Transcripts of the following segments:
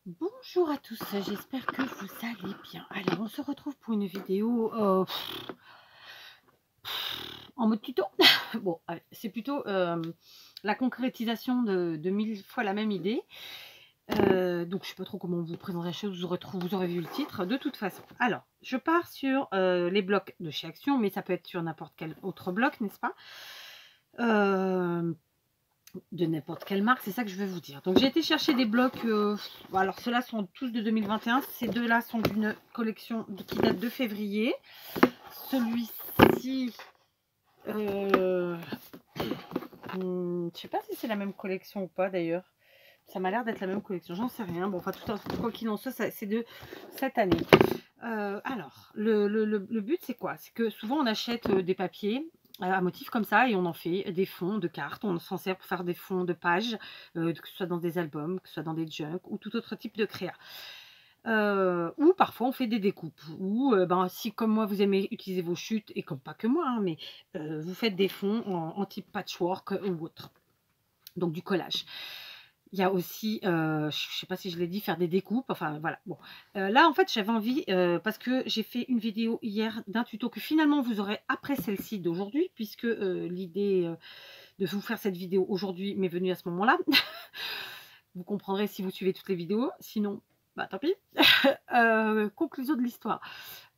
Bonjour à tous, j'espère que vous allez bien. Alors, on se retrouve pour une vidéo en mode tuto. Bon, c'est plutôt la concrétisation de 1000 fois la même idée. Donc, je ne sais pas trop comment vous présenter la chose, vous aurez vu le titre de toute façon. Alors, je pars sur les blocs de chez Action, mais ça peut être sur n'importe quel autre bloc, n'est-ce pas, de n'importe quelle marque, c'est ça que je vais vous dire. Donc j'ai été chercher des blocs, alors ceux-là sont tous de 2021, ces deux-là sont d'une collection qui date de février. Celui-ci, je sais pas si c'est la même collection ou pas d'ailleurs. Ça m'a l'air d'être la même collection, j'en sais rien. Bon, enfin, quoi qu'il en soit, c'est de cette année. Alors, le but, c'est quoi? C'est que souvent, on achète des papiers à motifs comme ça et on en fait des fonds de cartes. On s'en sert pour faire des fonds de pages, que ce soit dans des albums, que ce soit dans des junk ou tout autre type de créa. Ou parfois on fait des découpes, ou si comme moi vous aimez utiliser vos chutes, et comme pas que moi, hein, mais vous faites des fonds en type patchwork ou autre, donc du collage. Il y a aussi, je ne sais pas si je l'ai dit, faire des découpes, enfin voilà. Bon, là en fait j'avais envie, parce que j'ai fait une vidéo hier d'un tuto que finalement vous aurez après celle-ci d'aujourd'hui, puisque l'idée de vous faire cette vidéo aujourd'hui m'est venue à ce moment-là. Vous comprendrez si vous suivez toutes les vidéos, sinon, bah tant pis. Conclusion de l'histoire.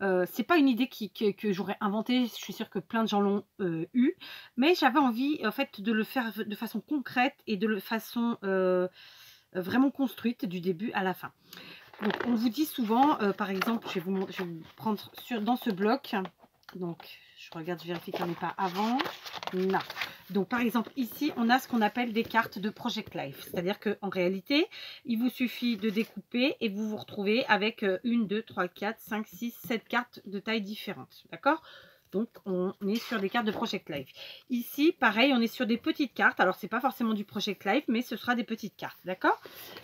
C'est pas une idée que j'aurais inventée, je suis sûre que plein de gens l'ont eu, mais j'avais envie en fait de le faire de façon concrète et de façon vraiment construite du début à la fin. Donc on vous dit souvent, par exemple, je vais vous prendre dans ce bloc, donc je regarde, je vérifie qu'il n'y en ait pas avant. Non. Donc par exemple ici on a ce qu'on appelle des cartes de Project Life, c'est-à-dire qu'en réalité il vous suffit de découper et vous vous retrouvez avec 1, 2, 3, 4, 5, 6, 7 cartes de taille différentes, d'accord? Donc on est sur des cartes de Project Life. Ici pareil, on est sur des petites cartes, alors c'est pas forcément du Project Life, mais ce sera des petites cartes, d'accord?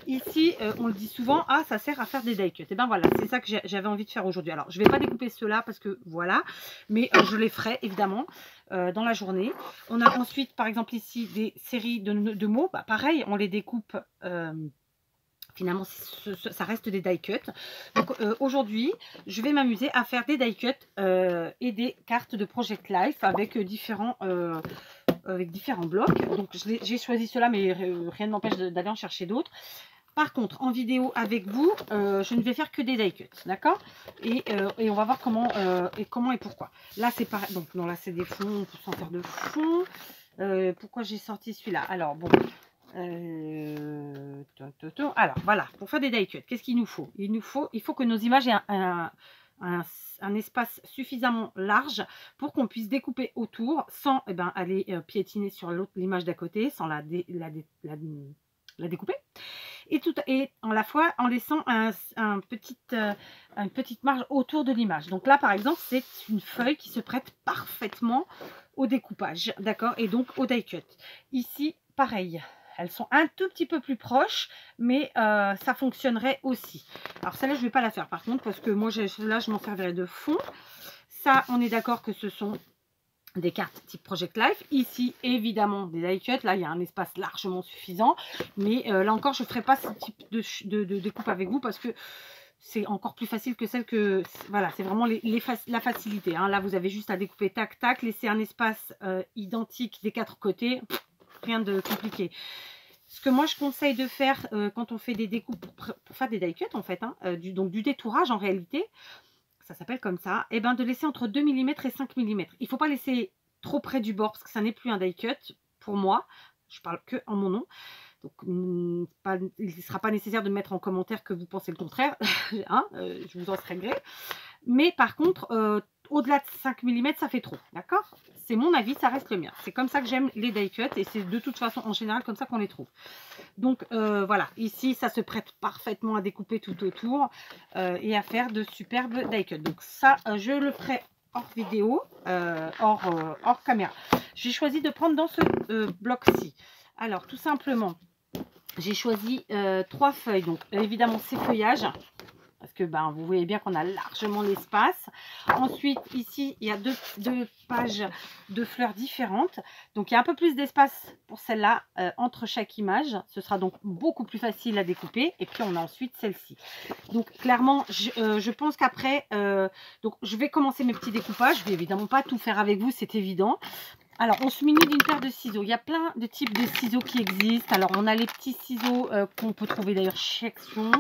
Ici on le dit souvent, ah ça sert à faire des die cuts, et ben voilà, c'est ça que j'avais envie de faire aujourd'hui. Alors je vais pas découper ceux-là parce que voilà, mais je les ferai évidemment dans la journée. On a ensuite par exemple ici des séries de mots, bah, pareil on les découpe, finalement ça reste des die cuts. Donc aujourd'hui je vais m'amuser à faire des die cuts et des cartes de Project Life avec différents blocs. Donc j'ai choisi cela, mais rien ne m'empêche d'aller en chercher d'autres. Par contre, en vidéo avec vous, je ne vais faire que des die cuts, d'accord, et on va voir comment et pourquoi. Là, c'est pareil. Donc, non, là, c'est des fonds, on peut s'en faire de fonds. Pourquoi j'ai sorti celui-là? Alors, bon. Alors, voilà, pour faire des die cuts, qu'est-ce qu'il nous faut? Il faut que nos images aient un espace suffisamment large pour qu'on puisse découper autour sans aller piétiner sur l'image d'à côté, sans la découper. Et en la fois en laissant une petite marge autour de l'image. Donc là par exemple c'est une feuille qui se prête parfaitement au découpage, d'accord, et donc au die cut. Ici pareil, elles sont un tout petit peu plus proches, mais ça fonctionnerait aussi. Alors celle-là je ne vais pas la faire par contre, parce que moi là je m'en servirai de fond. Ça on est d'accord que ce sont des cartes type Project Life. Ici, évidemment, des die cuts. Là, il y a un espace largement suffisant. Mais là encore, je ne ferai pas ce type de découpe avec vous parce que c'est encore plus facile que celle que... Voilà, c'est vraiment la facilité. Hein. Là, vous avez juste à découper tac, tac, laisser un espace identique des quatre côtés. Pff, rien de compliqué. Ce que moi, je conseille de faire quand on fait des découpes pour faire des die cuts, en fait, hein, donc du détourage en réalité, ça s'appelle comme ça, et de laisser entre 2 mm et 5 mm. Il ne faut pas laisser trop près du bord parce que ça n'est plus un die cut pour moi. Je parle que en mon nom. Donc, il ne sera pas nécessaire de mettre en commentaire que vous pensez le contraire. Hein, je vous en serai gré. Mais par contre, au-delà de 5 mm, ça fait trop. D'accord? C'est mon avis, ça reste le mien. C'est comme ça que j'aime les die cuts et c'est de toute façon en général comme ça qu'on les trouve. Donc voilà, ici ça se prête parfaitement à découper tout autour et à faire de superbes die cuts. Donc ça, je le ferai hors vidéo, hors caméra. J'ai choisi de prendre dans ce bloc-ci. Alors tout simplement, j'ai choisi 3 feuilles. Donc évidemment ces feuillages. parce que ben, vous voyez bien qu'on a largement l'espace. Ensuite, ici, il y a deux pages de fleurs différentes. Donc, il y a un peu plus d'espace pour celle-là entre chaque image. Ce sera donc beaucoup plus facile à découper. Et puis, on a ensuite celle-ci. Donc, clairement, je pense qu'après, donc je vais commencer mes petits découpages. Je vais évidemment pas tout faire avec vous, c'est évident. Alors, on se munit d'une paire de ciseaux. Il y a plein de types de ciseaux qui existent. Alors, on a les petits ciseaux qu'on peut trouver d'ailleurs chez Action.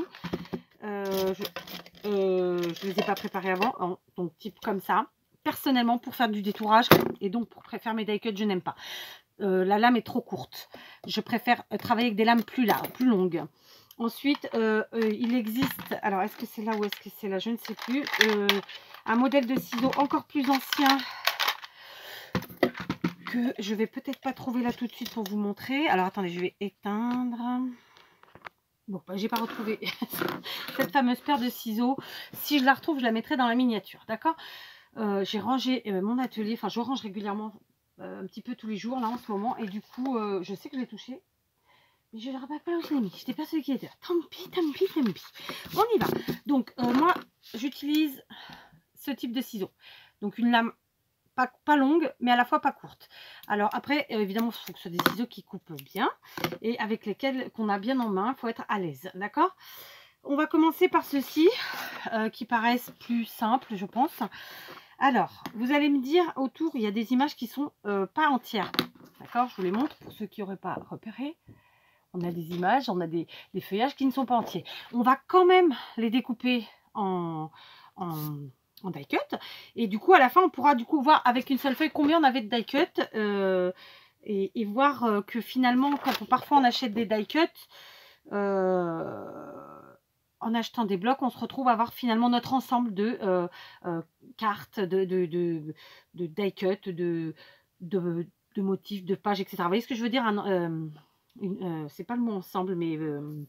Je les ai pas préparés avant, donc type comme ça. Personnellement, pour faire du détourage et donc pour faire mes die cuts, je n'aime pas. La lame est trop courte. Je préfère travailler avec des lames plus larges, plus longues. Ensuite, il existe, alors est-ce que c'est là ou est-ce que c'est là, je ne sais plus, un modèle de ciseaux encore plus ancien que je vais peut-être pas trouver là tout de suite pour vous montrer. Alors attendez, je vais éteindre. Bon, bah, j'ai pas retrouvé cette fameuse paire de ciseaux. Si je la retrouve, je la mettrai dans la miniature, d'accord. J'ai rangé mon atelier, enfin je range régulièrement un petit peu tous les jours là en ce moment. Et du coup, je sais que je l'ai touché. Mais je ne rappelle pas où je l'ai mis. Je n'étais pas celui qui était là. Tant pis, tant pis, tant pis. On y va. Donc, moi, j'utilise ce type de ciseaux. Donc, une lame pas longue, mais à la fois pas courte. Alors, après, évidemment, il faut que ce soit des ciseaux qui coupent bien et avec lesquels qu'on a bien en main. Il faut être à l'aise. D'accord? On va commencer par ceux-ci qui paraissent plus simples, je pense. Alors, vous allez me dire, autour, il y a des images qui sont pas entières. D'accord? Je vous les montre pour ceux qui n'auraient pas repéré. On a des images, on a des feuillages qui ne sont pas entiers. On va quand même les découper en die cut. Et du coup, à la fin, on pourra du coup voir avec une seule feuille combien on avait de die cut. Et voir que finalement, parfois on achète des die cut, en achetant des blocs, on se retrouve à avoir finalement notre ensemble de cartes, de die cut, de motifs, de pages, etc. Vous voyez ce que je veux dire? C'est pas le mot ensemble, mais je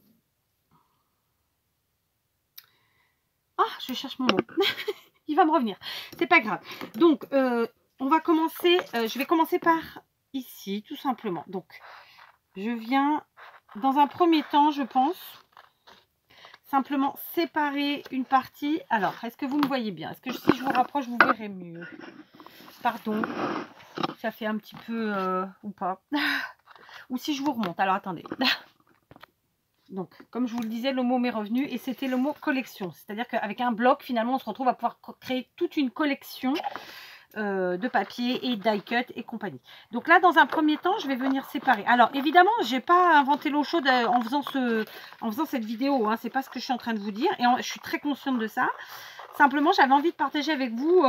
cherche mon mot. Il va me revenir. C'est pas grave. Donc, on va commencer. Je vais commencer par ici, tout simplement. Donc, je viens, dans un premier temps, je pense, simplement séparer une partie. Alors, est-ce que vous me voyez bien? Est-ce que si je vous rapproche, vous verrez mieux? Pardon. Ça fait un petit peu ou pas. Ou si je vous remonte. Alors, attendez. Donc, comme je vous le disais, le mot m'est revenu et c'était le mot collection. C'est-à-dire qu'avec un bloc, finalement, on se retrouve à pouvoir créer toute une collection de papier et die cut et compagnie. Donc là, dans un premier temps, je vais venir séparer. Alors, évidemment, je n'ai pas inventé l'eau chaude en faisant cette vidéo. Hein, c'est pas ce que je suis en train de vous dire et je suis très consciente de ça. Simplement, j'avais envie de partager avec vous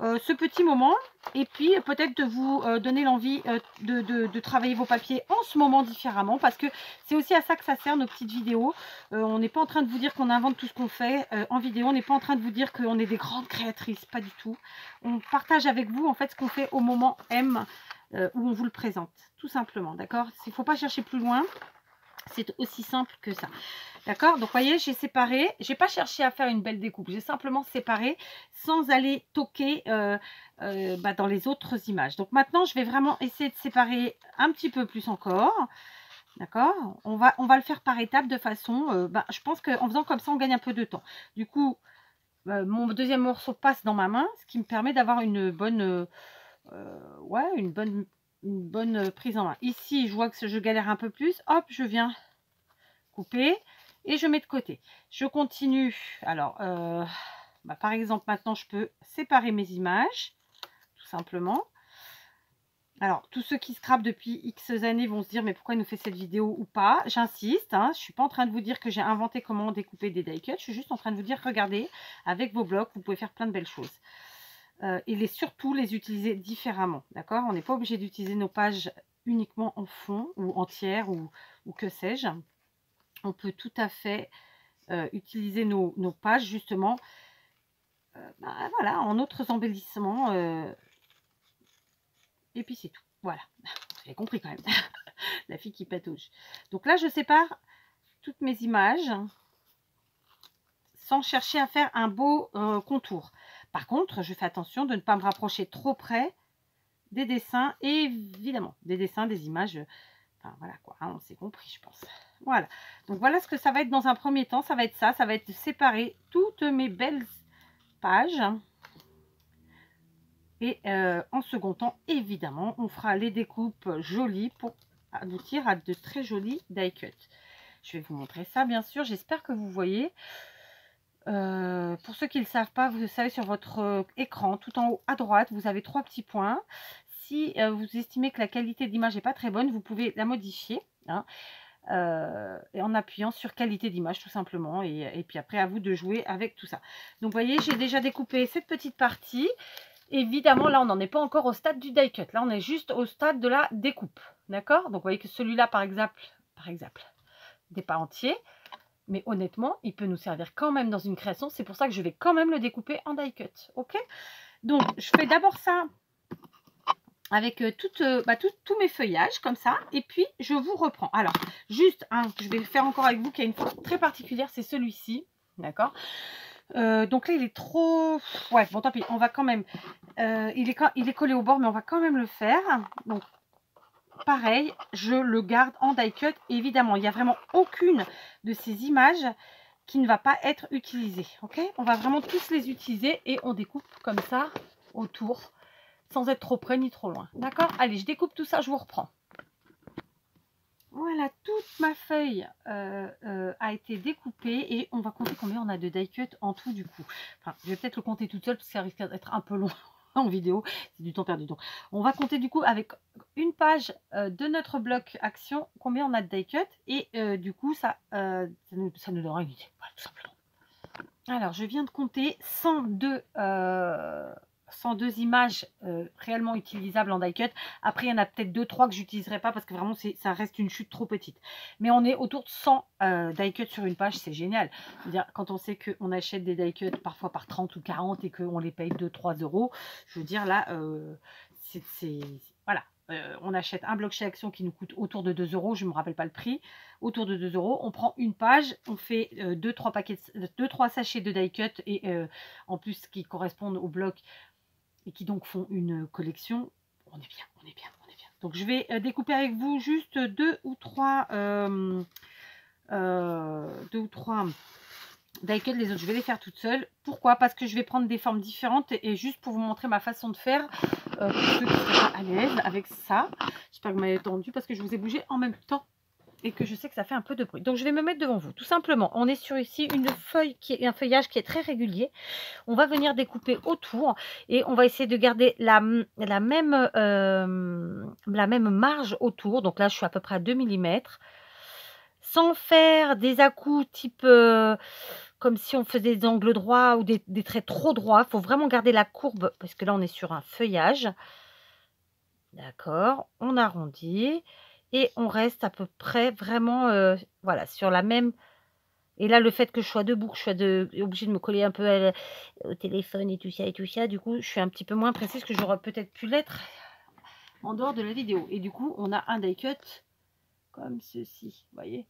ce petit moment et puis peut-être de vous donner l'envie de travailler vos papiers en ce moment différemment parce que c'est aussi à ça que ça sert nos petites vidéos. On n'est pas en train de vous dire qu'on invente tout ce qu'on fait en vidéo, on n'est pas en train de vous dire qu'on est des grandes créatrices, pas du tout. On partage avec vous en fait ce qu'on fait au moment M où on vous le présente, tout simplement, d'accord? Il ne faut pas chercher plus loin. C'est aussi simple que ça. D'accord? Donc, vous voyez, j'ai séparé. Je n'ai pas cherché à faire une belle découpe. J'ai simplement séparé sans aller toquer dans les autres images. Donc, maintenant, je vais vraiment essayer de séparer un petit peu plus encore. D'accord? On va le faire par étapes de façon... je pense qu'en faisant comme ça, on gagne un peu de temps. Du coup, mon deuxième morceau passe dans ma main, ce qui me permet d'avoir une bonne... une bonne prise en main. Ici, je vois que je galère un peu plus. Hop, je viens couper et je mets de côté. Je continue. Alors, par exemple, maintenant, je peux séparer mes images, tout simplement. Alors, tous ceux qui scrapent depuis X années vont se dire, mais pourquoi il nous fait cette vidéo ou pas? J'insiste, hein, je ne suis pas en train de vous dire que j'ai inventé comment découper des die cuts. Je suis juste en train de vous dire, regardez, avec vos blocs, vous pouvez faire plein de belles choses. Et surtout les utiliser différemment, d'accord? On n'est pas obligé d'utiliser nos pages uniquement en fond ou entières ou que sais-je. On peut tout à fait utiliser nos pages justement voilà, en autres embellissements. Et puis c'est tout. Voilà, vous avez compris quand même. La fille qui patauge. Donc là, je sépare toutes mes images sans chercher à faire un beau contour. Par contre, je fais attention de ne pas me rapprocher trop près des dessins, et évidemment, des dessins, des images Enfin, voilà quoi, hein, on s'est compris, je pense. Voilà. Donc, voilà ce que ça va être dans un premier temps. Ça va être ça. Ça va être séparer toutes mes belles pages. Et en second temps, évidemment, on fera les découpes jolies pour aboutir à de très jolis die cuts. Je vais vous montrer ça, bien sûr. J'espère que vous voyez. Pour ceux qui ne le savent pas, vous savez, sur votre écran, tout en haut à droite, vous avez 3 petits points. Si vous estimez que la qualité d'image n'est pas très bonne, vous pouvez la modifier. Hein, et en appuyant sur qualité d'image, tout simplement. Et puis après, à vous de jouer avec tout ça. Donc, vous voyez, j'ai déjà découpé cette petite partie. Évidemment, là, on n'en est pas encore au stade du die cut. Là, on est juste au stade de la découpe. D'accord? Donc, vous voyez que celui-là, par exemple, n'est pas entier. Mais honnêtement, il peut nous servir quand même dans une création. C'est pour ça que je vais quand même le découper en die cut. Ok? Donc, je fais d'abord ça avec tous mes feuillages, comme ça. Et puis, je vous reprends. Alors, juste un que je vais faire encore avec vous, qui a une forme très particulière, c'est celui-ci. D'accord? Donc là, il est trop... Ouais, bon, tant pis, on va quand même... il est collé au bord, mais on va quand même le faire. Donc, pareil, je le garde en die cut. Évidemment, il n'y a vraiment aucune de ces images qui ne va pas être utilisée. Ok? On va vraiment tous les utiliser et on découpe comme ça autour, sans être trop près ni trop loin. D'accord? Allez, je découpe tout ça, je vous reprends. Voilà, toute ma feuille a été découpée et on va compter combien on a de die cut en tout du coup. Enfin, je vais peut-être le compter toute seule parce que ça risque d'être un peu long en vidéo, c'est du temps perdu. Donc, on va compter du coup avec une page de notre bloc action combien on a de die cut et du coup ça nous donnera une idée, voilà, tout simplement. Alors, je viens de compter 102 images réellement utilisables en die cut. Après, il y en a peut-être 2-3 que j'utiliserai pas parce que vraiment, ça reste une chute trop petite. Mais on est autour de 100 die cut sur une page, c'est génial. Je veux dire, quand on sait qu'on achète des die cut parfois par 30 ou 40 et qu'on les paye 2-3 euros, je veux dire, là, voilà. On achète un bloc chez Action qui nous coûte autour de 2 euros, je ne me rappelle pas le prix, autour de 2 euros. On prend une page, on fait 2-3 sachets de die cut et en plus qui correspondent au bloc et qui donc font une collection. On est bien, on est bien, on est bien. Donc je vais découper avec vous juste 2 ou 3 die cut, les autres je vais les faire toutes seules. Pourquoi? Parce que je vais prendre des formes différentes et juste pour vous montrer ma façon de faire pour ceux qui ne seraient pas à l'aise avec ça. J'espère que vous m'avez entendu parce que je vous ai bougé en même temps et que je sais que ça fait un peu de bruit. Donc je vais me mettre devant vous. Tout simplement, on est sur ici une feuille un feuillage qui est très régulier. On va venir découper autour et on va essayer de garder la même marge autour. Donc là, je suis à peu près à 2 mm. Sans faire des à-coups type comme si on faisait des angles droits ou des traits trop droits. Il faut vraiment garder la courbe parce que là, on est sur un feuillage. D'accord, on arrondit et on reste à peu près vraiment voilà, sur la même. Et là, le fait que je sois debout, que je sois obligée de me coller un peu au téléphone et tout ça, du coup, je suis un petit peu moins précise que j'aurais peut-être pu l'être en dehors de la vidéo. Et du coup, on a un die cut comme ceci, vous voyez.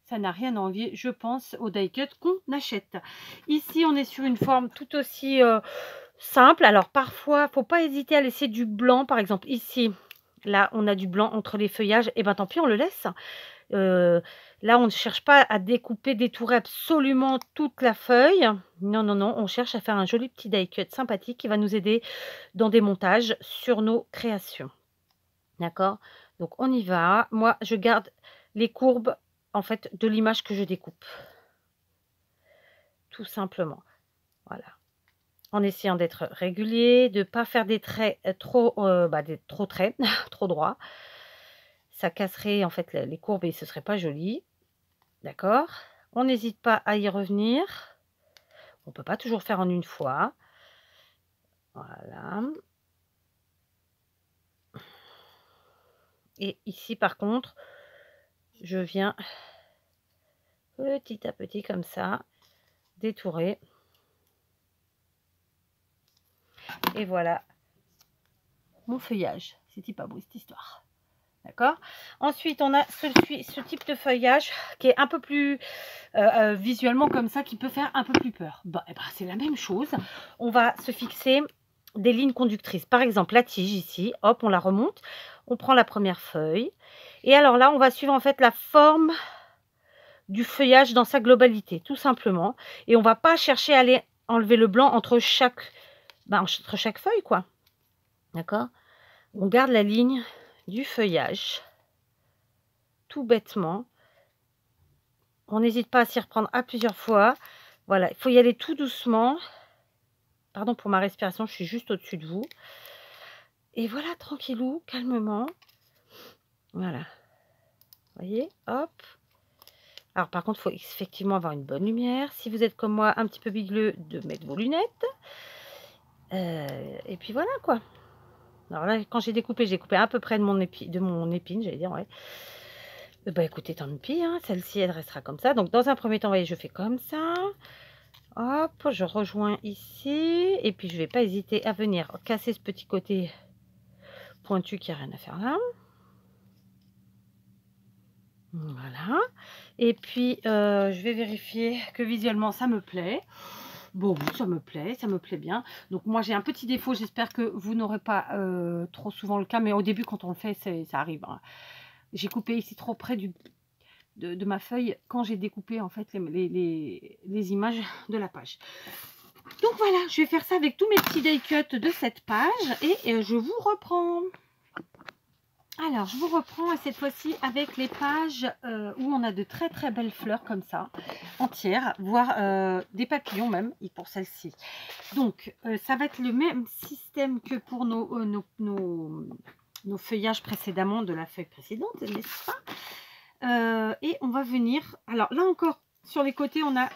Ça n'a rien à envier, je pense, au die cut qu'on achète. Ici, on est sur une forme tout aussi simple. Alors, parfois, il ne faut pas hésiter à laisser du blanc. Par exemple, ici, là, on a du blanc entre les feuillages. Et bien, tant pis, on le laisse. Là, on ne cherche pas à découper, détourer absolument toute la feuille. Non, non, non. On cherche à faire un joli petit die cut sympathique qui va nous aider dans des montages sur nos créations. D'accord? Donc, on y va. Moi, je garde les courbes en fait de l'image que je découpe, tout simplement. Voilà, en essayant d'être régulier, de ne pas faire des traits trop traits trop droits. Ça casserait en fait les courbes et ce serait pas joli. D'accord, on n'hésite pas à y revenir. On peut pas toujours faire en une fois. Voilà. Et ici par contre, je viens petit à petit comme ça détourer. Et voilà mon feuillage. C'était pas beau cette histoire. D'accord. Ensuite, on a ce type de feuillage qui est un peu plus visuellement comme ça, qui peut faire un peu plus peur. Bah, c'est la même chose. On va se fixer des lignes conductrices. Par exemple, la tige ici, hop, on la remonte. On prend la première feuille Et alors là, on va suivre en fait la forme du feuillage dans sa globalité, tout simplement. Et on va pas chercher à aller enlever le blanc entre chaque feuille, quoi. D'accord? On garde la ligne du feuillage, tout bêtement. On n'hésite pas à s'y reprendre à plusieurs fois. Voilà, il faut y aller tout doucement. Pardon pour ma respiration, je suis juste au-dessus de vous. Et voilà, tranquillou, calmement. Voilà. Vous voyez, hop. Alors par contre, il faut effectivement avoir une bonne lumière. Si vous êtes comme moi, un petit peu bigleux, de mettre vos lunettes. Et puis voilà, quoi. Alors là, quand j'ai coupé à peu près de mon épine, j'allais dire, ouais. Bah écoutez, tant pis, hein, celle-ci, elle restera comme ça. Donc dans un premier temps, vous voyez, je fais comme ça. Hop, je rejoins ici. Et puis je vais pas hésiter à venir casser ce petit côté pointu qui n'a rien à faire là. Voilà. Et puis je vais vérifier que visuellement ça me plaît. Bon, oui, ça me plaît bien. Donc moi j'ai un petit défaut, j'espère que vous n'aurez pas trop souvent le cas, mais au début quand on le fait, ça arrive. Hein. J'ai coupé ici trop près de ma feuille quand j'ai découpé en fait les images de la page. Donc voilà, je vais faire ça avec tous mes petits die cuts de cette page et je vous reprends. Alors, je vous reprends cette fois-ci avec les pages où on a de très très belles fleurs comme ça, entières, voire des papillons même, et pour celle-ci. Donc, ça va être le même système que pour nos feuillages précédemment de la feuille précédente, n'est-ce pas? Et on va venir, alors là encore, sur les côtés, on a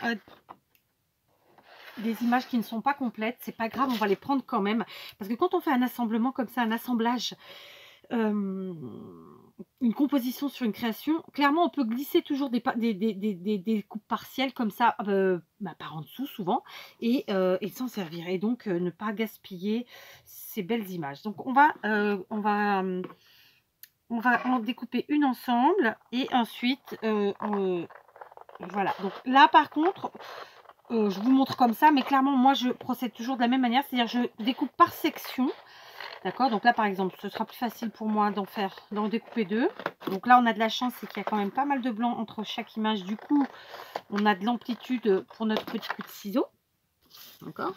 des images qui ne sont pas complètes, c'est pas grave, on va les prendre quand même, parce que quand on fait un assemblement comme ça, un assemblage, une composition sur une création, clairement on peut glisser toujours des coupes partielles comme ça par en dessous souvent et s'en servir et donc ne pas gaspiller ces belles images. Donc on va en découper une ensemble et ensuite voilà. Donc là par contre je vous montre comme ça, mais clairement moi je procède toujours de la même manière, c'est-à-dire je découpe par section. D'accord, donc là par exemple, ce sera plus facile pour moi d'en découper deux. Donc là, on a de la chance, c'est qu'il y a quand même pas mal de blanc entre chaque image. Du coup, on a de l'amplitude pour notre petit coup de ciseau. D'accord.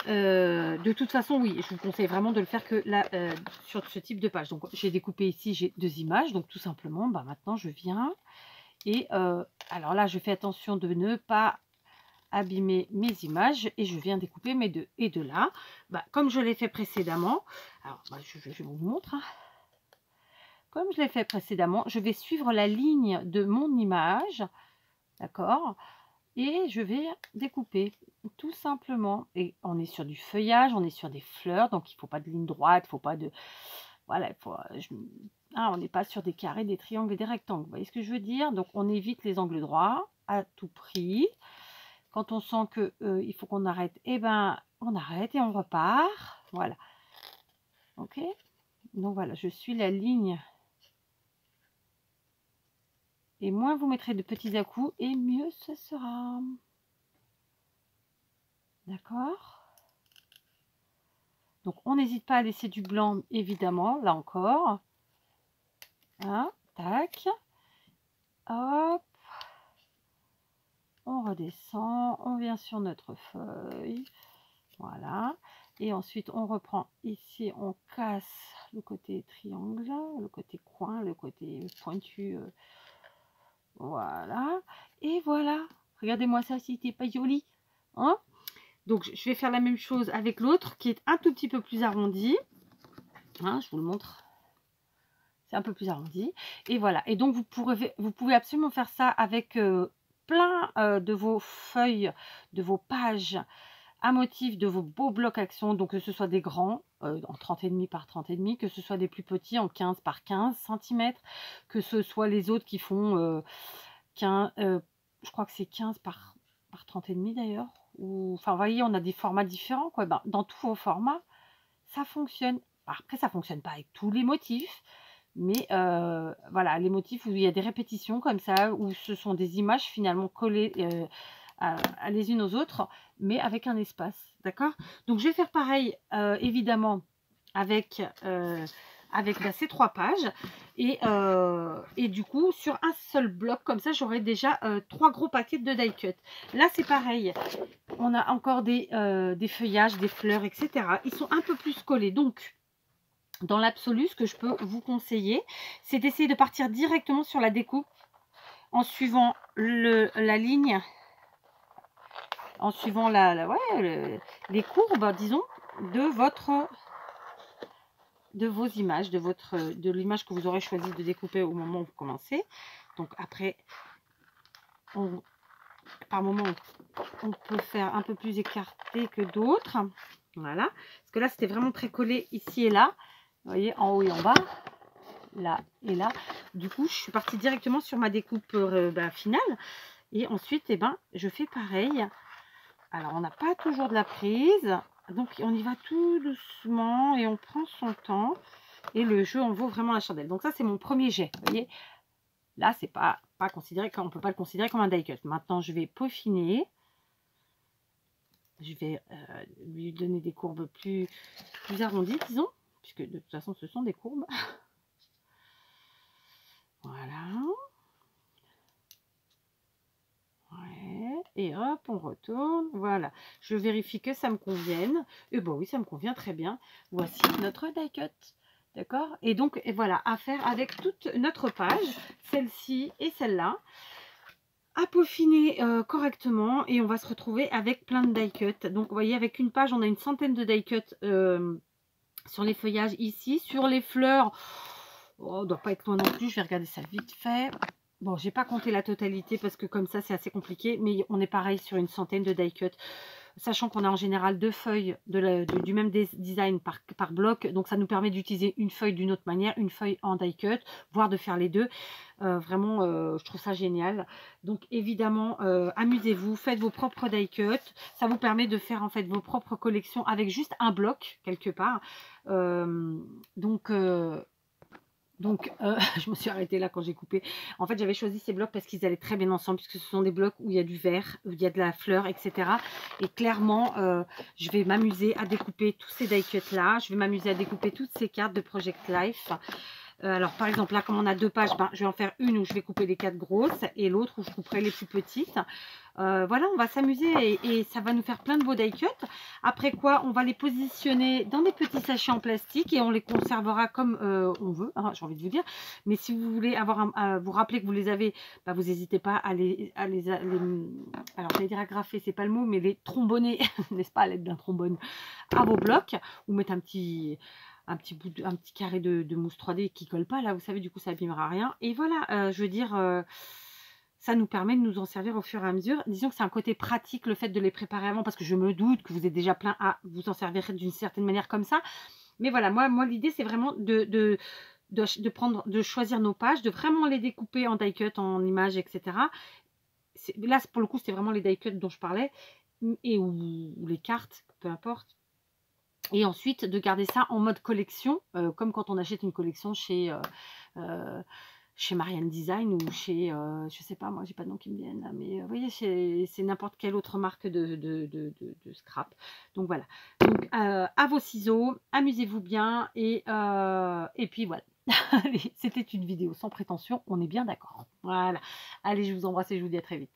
De toute façon, oui, je vous conseille vraiment de le faire que là, sur ce type de page. Donc j'ai découpé ici, j'ai deux images. Donc tout simplement, maintenant je viens. Et alors là, je fais attention de ne pas abîmer mes images et je viens découper mes deux. Et de là, comme je l'ai fait précédemment, alors je vous montre, hein. Comme je l'ai fait précédemment, je vais suivre la ligne de mon image, d'accord, et je vais découper tout simplement. Et on est sur du feuillage, on est sur des fleurs, donc il ne faut pas de ligne droite, il ne faut pas de, voilà, on n'est pas sur des carrés, des triangles, des rectangles, vous voyez ce que je veux dire? Donc on évite les angles droits à tout prix. Quand on sent que il faut qu'on arrête, on arrête et on repart. Voilà. Ok. Donc voilà, je suis la ligne. Et moins vous mettrez de petits à-coups, et mieux ce sera. D'accord. Donc on n'hésite pas à laisser du blanc, évidemment, là encore. Hein, tac. Hop. On redescend, on vient sur notre feuille. Voilà. Et ensuite, on reprend ici, on casse le côté triangle, le côté coin, le côté pointu. Voilà. Et voilà. Regardez-moi ça, si c'était pas joli. Hein? Donc, je vais faire la même chose avec l'autre qui est un tout petit peu plus arrondi. Hein, je vous le montre. C'est un peu plus arrondi. Et voilà. Et donc, vous pouvez absolument faire ça avec plein de vos feuilles, de vos pages à motif, de vos beaux blocs actions, donc que ce soit des grands en 30,5 par 30,5, que ce soit des plus petits en 15 par 15 cm, que ce soit les autres qui font 15, je crois que c'est 15 par 30,5 d'ailleurs. Enfin, vous voyez, on a des formats différents, quoi. Dans tous vos formats, ça fonctionne. Après, ça fonctionne pas avec tous les motifs, mais voilà, les motifs où il y a des répétitions comme ça, où ce sont des images finalement collées les unes aux autres, mais avec un espace, d'accord? Donc je vais faire pareil évidemment avec ces trois pages. Et du coup, sur un seul bloc, comme ça, j'aurai déjà 3 gros paquets de die cut. Là, c'est pareil. On a encore des feuillages, des fleurs, etc. Ils sont un peu plus collés. Donc, dans l'absolu, ce que je peux vous conseiller, c'est d'essayer de partir directement sur la découpe en suivant la ligne, en suivant les courbes, disons, de vos images, de l'image que vous aurez choisi de découper au moment où vous commencez. Donc après, par moment, on peut faire un peu plus écarté que d'autres. Voilà. Parce que là, c'était vraiment très collé ici et là. Vous voyez, en haut et en bas. Là et là. Du coup, je suis partie directement sur ma découpe finale. Et ensuite, eh ben, je fais pareil. Alors, on n'a pas toujours de la prise. Donc, on y va tout doucement et on prend son temps. Et le jeu en vaut vraiment la chandelle. Donc, ça, c'est mon premier jet. Vous voyez, là, c'est pas considéré comme, on ne peut pas le considérer comme un die cut. Maintenant, je vais peaufiner. Je vais lui donner des courbes plus arrondies, disons. Puisque de toute façon, ce sont des courbes. Voilà. Ouais. Et hop, on retourne. Voilà. Je vérifie que ça me convienne. Et bon, oui, ça me convient très bien. Voici notre die cut. D'accord? Et donc, et voilà, à faire avec toute notre page, celle-ci et celle-là, à peaufiner correctement. Et on va se retrouver avec plein de die cut. Donc, vous voyez, avec une page, on a une centaine de die cut sur les feuillages ici. Sur les fleurs, oh, on ne doit pas être loin non plus. Je vais regarder ça vite fait. Bon, j'ai pas compté la totalité parce que comme ça, c'est assez compliqué. Mais on est pareil sur une centaine de die cut. Sachant qu'on a en général 2 feuilles du même design par bloc. Donc, ça nous permet d'utiliser une feuille d'une autre manière, une feuille en die cut, voire de faire les deux. Vraiment, je trouve ça génial. Donc, évidemment, amusez-vous, faites vos propres die cut. Ça vous permet de faire en fait vos propres collections avec juste un bloc, quelque part. Donc, je me suis arrêtée là quand j'ai coupé. En fait, j'avais choisi ces blocs parce qu'ils allaient très bien ensemble, puisque ce sont des blocs où il y a du vert, où il y a de la fleur, etc. Et clairement, je vais m'amuser à découper tous ces die cuts là. Je vais m'amuser à découper toutes ces cartes de Project Life. Alors, par exemple, là, comme on a 2 pages, ben, je vais en faire une où je vais couper les 4 grosses et l'autre où je couperai les plus petites. Voilà, on va s'amuser et ça va nous faire plein de beaux die cuts. Après quoi, on va les positionner dans des petits sachets en plastique et on les conservera comme on veut, hein, j'ai envie de vous dire. Mais si vous voulez vous rappeler que vous les avez, bah, vous n'hésitez pas à alors j'allais dire agrafer, c'est pas le mot, mais les trombonner, n'est-ce pas, à l'aide d'un trombone à vos blocs, ou mettre un petit carré de mousse 3D qui colle pas là, vous savez, du coup ça abîmera rien. Et voilà, je veux dire, ça nous permet de nous en servir au fur et à mesure. Disons que c'est un côté pratique, le fait de les préparer avant, parce que je me doute que vous êtes déjà plein à vous en servir d'une certaine manière comme ça. Mais voilà, moi l'idée c'est vraiment de choisir nos pages, de vraiment les découper en die cut, en images, etc. Là pour le coup c'était vraiment les die cut dont je parlais, et ou les cartes, peu importe. Et ensuite, de garder ça en mode collection, comme quand on achète une collection chez Marianne Design ou chez, je sais pas, moi, j'ai pas de nom qui me viennent là, mais vous voyez, c'est n'importe quelle autre marque de scrap. Donc voilà. Donc, à vos ciseaux, amusez-vous bien et puis voilà. Allez, c'était une vidéo sans prétention, on est bien d'accord. Voilà. Allez, je vous embrasse et je vous dis à très vite.